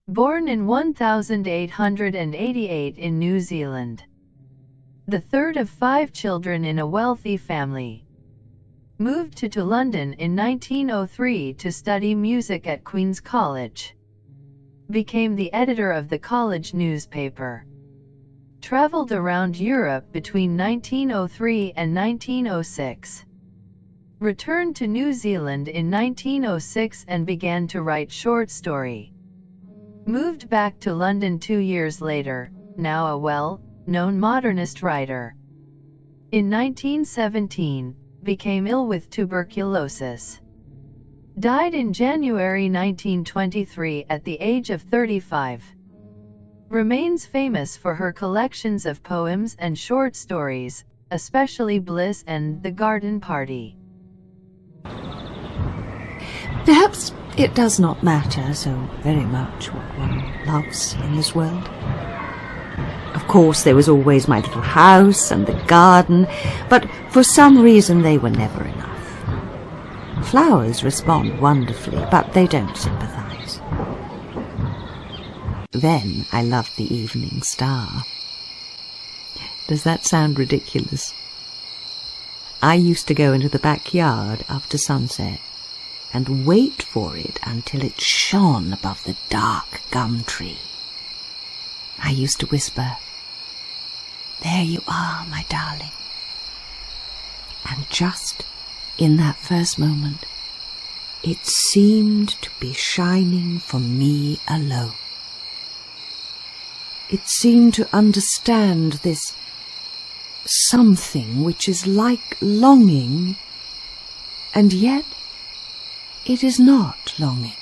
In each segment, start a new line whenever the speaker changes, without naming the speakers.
Born in 1888 in New Zealand. The third of 5 children in a wealthy family. Moved to London in 1903 to study music at Queen's College. Became the editor of the college newspaper. Traveled around Europe between 1903 and 1906. Returned to New Zealand in 1906 and began to write short story. Moved back to London 2 years later, now a well-known modernist writer. In 1917, became ill with tuberculosis. Died in January 1923 at the age of 35. Remains famous for her collections of poems and short stories, especially Bliss and The Garden Party.
Perhaps it does not matter so very much what one loves in this world. Of course, there was always my little house and the garden, but for some reason they were never enough. Flowers respond wonderfully, but they don't sympathise. Then I loved the evening star. Does that sound ridiculous? I used to go into the backyard after sunset and wait for it until it shone above the dark gum tree. I used to whisper, "There you are, my darling." And just in that first moment, it seemed to be shining for me alone. It seemed to understand this something which is like longing, and yet it is not longing,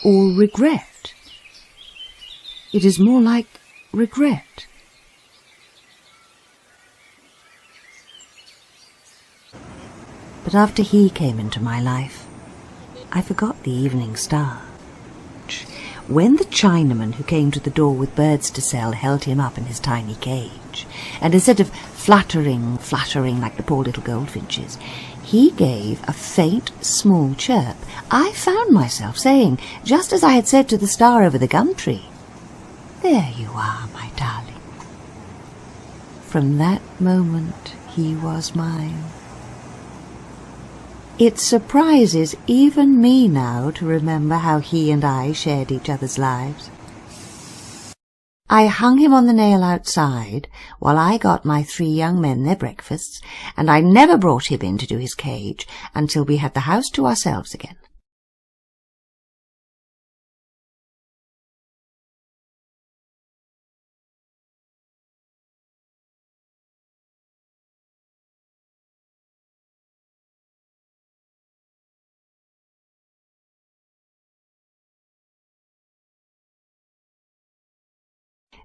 or regret. It is more like regret. But after he came into my life, I forgot the evening star. When the Chinaman who came to the door with birds to sell held him up in his tiny cage, and instead of fluttering like the poor little goldfinches, he gave a faint, small chirp, I found myself saying, just as I had said to the star over the gum tree, "There you are, my darling." From that moment he was mine. It surprises even me now to remember how he and I shared each other's lives. I hung him on the nail outside while I got my 3 young men their breakfasts, and I never brought him in to do his cage until we had the house to ourselves again.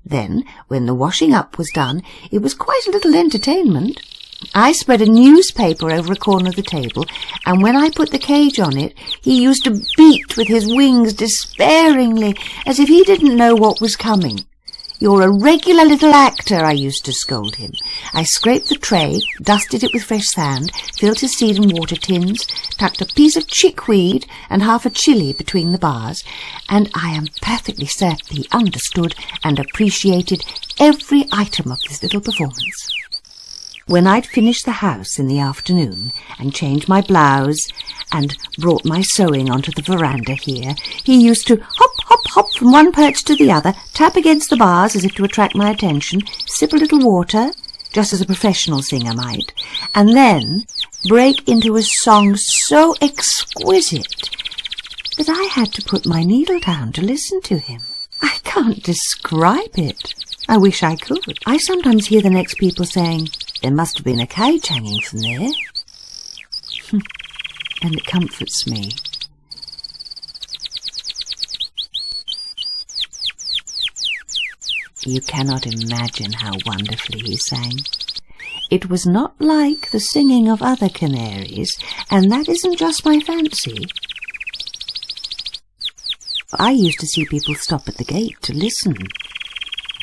Then, when the washing up was done, it was quite a little entertainment. I spread a newspaper over a corner of the table, and when I put the cage on it, he used to beat with his wings despairingly, as if he didn't know what was coming. "You're a regular little actor," I used to scold him. I scraped the tray, dusted it with fresh sand, filled his seed and water tins, tucked a piece of chickweed and half a chilli between the bars, and I am perfectly certain he understood and appreciated every item of this little performance. When I'd finished the house in the afternoon and changed my blouse and brought my sewing onto the veranda here, he used to hop, hop, hop from one perch to the other, tap against the bars as if to attract my attention, sip a little water, just as a professional singer might, and then break into a song so exquisite that I had to put my needle down to listen to him. I can't describe it. I wish I could. I sometimes hear the next people saying, "There must have been a cage hanging from there." And it comforts me. You cannot imagine how wonderfully he sang. It was not like the singing of other canaries, and that isn't just my fancy. I used to see people stop at the gate to listen,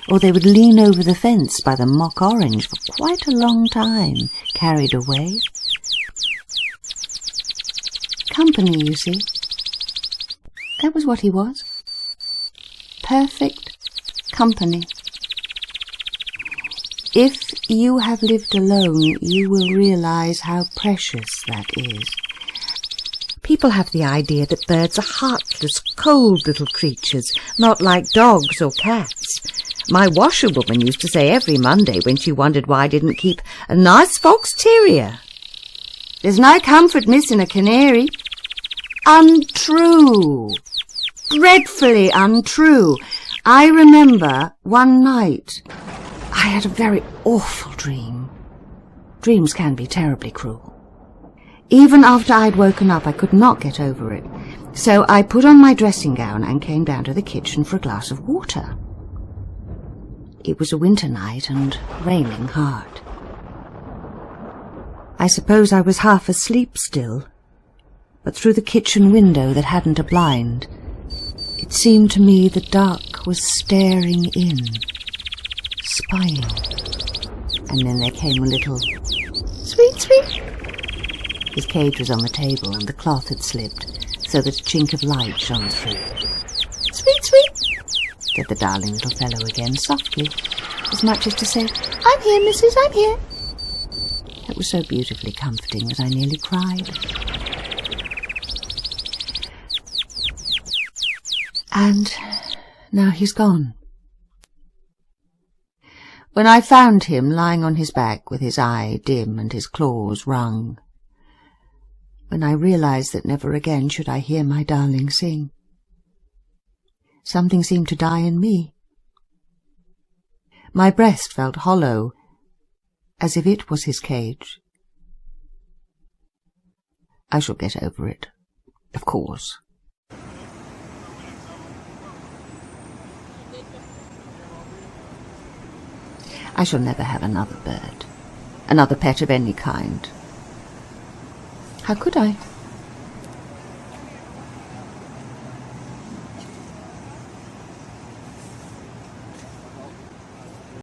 or they would lean over the fence by the mock orange for quite a long time, carried away. Company, you see. That was what he was. Perfect company. If you have lived alone, you will realize how precious that is. People have the idea that birds are heartless, cold little creatures, not like dogs or cats. My washerwoman used to say every Monday when she wondered why I didn't keep a nice fox terrier, "There's no comfort missing a canary." Untrue. Dreadfully untrue. I remember one night I had a very awful dream. Dreams can be terribly cruel. Even after I'd woken up, I could not get over it. So I put on my dressing gown and came down to the kitchen for a glass of water. It was a winter night and raining hard. I suppose I was half asleep still, but through the kitchen window that hadn't a blind, it seemed to me the dark was staring in, spying. And then there came a little "sweet, sweet." His cage was on the table and the cloth had slipped, so that a chink of light shone through. "Sweet, sweet," said the darling little fellow again, softly, as much as to say, "I'm here, missus, I'm here." That was so beautifully comforting that I nearly cried. And now he's gone. When I found him lying on his back with his eye dim and his claws wrung, when I realized that never again should I hear my darling sing, something seemed to die in me. My breast felt hollow, as if it was his cage. I shall get over it, of course. I shall never have another bird, another pet of any kind. How could I?